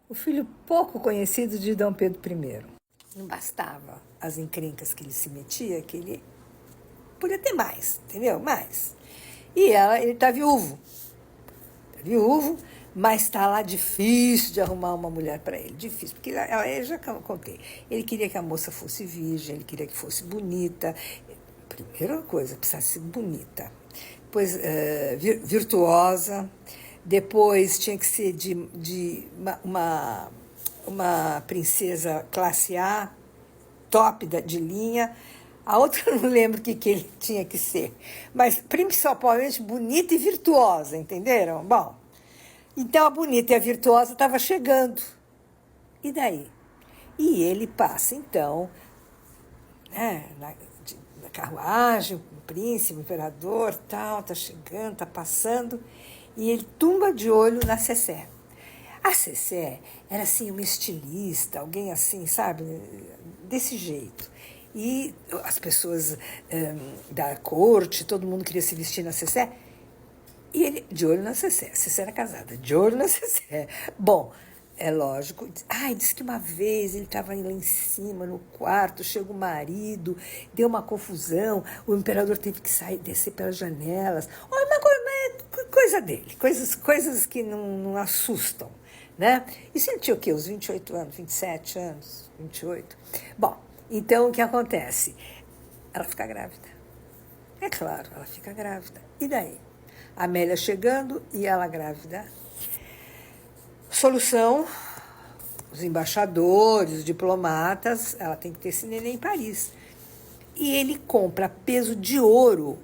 o filho pouco conhecido de Dom Pedro I. Não bastava as encrencas que ele se metia, que ele podia ter mais, entendeu? Mais. E ele está viúvo. Tá viúvo, mas está lá difícil de arrumar uma mulher para ele. Difícil, porque eu já contei. Ele queria que a moça fosse virgem, ele queria que fosse bonita. Primeira coisa, precisasse ser bonita. Depois, virtuosa. Depois tinha que ser de uma princesa classe A, top de linha. A outra eu não lembro o que ele tinha que ser. Mas principalmente bonita e virtuosa, entenderam? Bom, então a bonita e a virtuosa estava chegando. E daí? E ele passa, então, né, na carruagem, o príncipe, o imperador, tal, está chegando, está passando, e ele tumba de olho na Cessé. A Cessé era, assim, uma estilista, alguém assim, sabe, desse jeito. E as pessoas da corte, todo mundo queria se vestir na Cessé, e ele, de olho na Cessé. A Cessé era casada, de olho na Cessé. Bom, é lógico. Disse que uma vez ele estava lá em cima, no quarto, chega o marido, deu uma confusão, o imperador teve que sair, descer pelas janelas. Olha, uma coisa dele, coisas que não assustam, né? Isso ele tinha o quê? Uns 28 anos, 27 anos, 28? Bom, então o que acontece? Ela fica grávida. É claro, ela fica grávida. E daí? A Amélia chegando e ela grávida. Solução, os embaixadores, os diplomatas, ela tem que ter esse neném em Paris. E ele compra a peso de ouro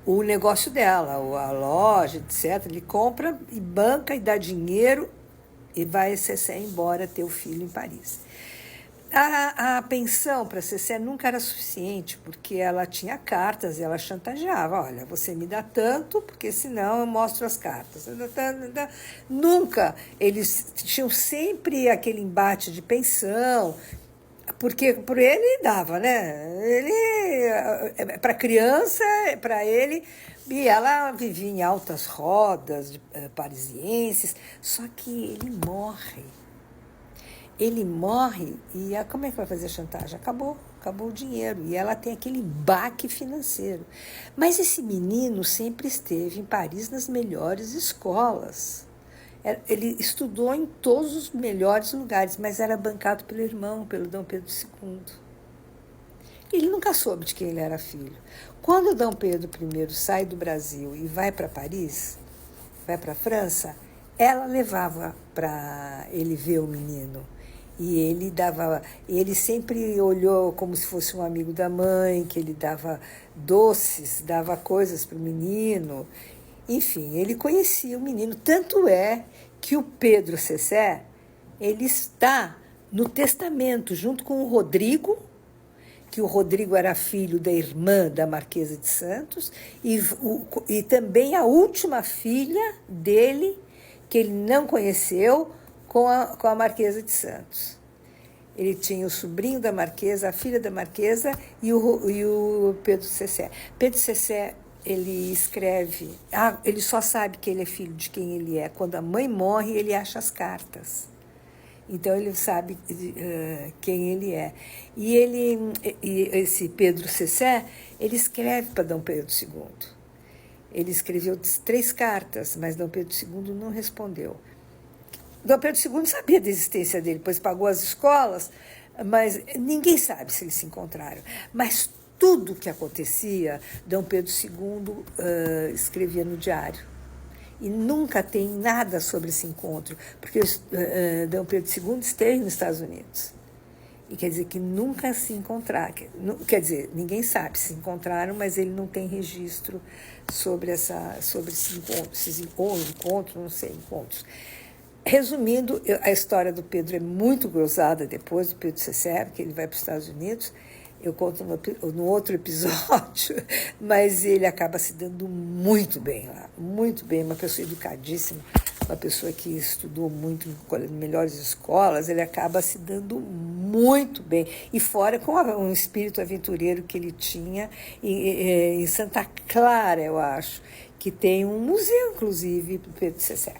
o negócio dela, a loja, etc. Ele compra e banca e dá dinheiro e vai a Cessé embora ter o filho em Paris. A pensão para a Cessé nunca era suficiente, porque ela tinha cartas e ela chantageava. Olha, você me dá tanto, porque senão eu mostro as cartas. Nunca. Eles tinham sempre aquele embate de pensão, porque por ele dava, né? Ele, para criança, para ele, e ela vivia em altas rodas parisienses, só que ele morre. Ele morre e como é que vai fazer a chantagem? Acabou o dinheiro. E ela tem aquele baque financeiro. Mas esse menino sempre esteve em Paris nas melhores escolas. Ele estudou em todos os melhores lugares, mas era bancado pelo irmão, pelo Dom Pedro II. Ele nunca soube de quem ele era filho. Quando o Dom Pedro I sai do Brasil e vai para Paris, vai para a França, ela levava para ele ver o menino. E ele sempre olhou como se fosse um amigo da mãe, que ele dava doces, dava coisas para o menino. Enfim, ele conhecia o menino. Tanto é que o Pedro Cessé, ele está no testamento, junto com o Rodrigo, que o Rodrigo era filho da irmã da Marquesa de Santos, e também a última filha dele, que ele não conheceu, com a Marquesa de Santos. Ele tinha o sobrinho da Marquesa, a filha da Marquesa e o Pedro Cessé. Pedro Cessé, ele escreve... ele só sabe que ele é filho de quem ele é. Quando a mãe morre, ele acha as cartas. Então, ele sabe quem ele é. E esse Pedro Cessé, ele escreve para Dom Pedro II. Ele escreveu 3 cartas, mas Dom Pedro II não respondeu. Dom Pedro II sabia da existência dele, pois pagou as escolas, mas ninguém sabe se eles se encontraram. Mas tudo o que acontecia, Dom Pedro II escrevia no diário. E nunca tem nada sobre esse encontro, porque Dom Pedro II esteve nos Estados Unidos. E quer dizer que nunca se encontraram. Quer dizer, ninguém sabe se encontraram, mas ele não tem registro sobre esses encontros, não sei, encontros. Resumindo, a história do Pedro é muito gozada depois do Pedro Cessé, que ele vai para os Estados Unidos. Eu conto no outro episódio, mas ele acaba se dando muito bem lá, muito bem, uma pessoa educadíssima, uma pessoa que estudou muito em melhores escolas, ele acaba se dando muito bem. E fora com um espírito aventureiro que ele tinha em Santa Clara, eu acho, que tem um museu, inclusive, do Pedro Cessé.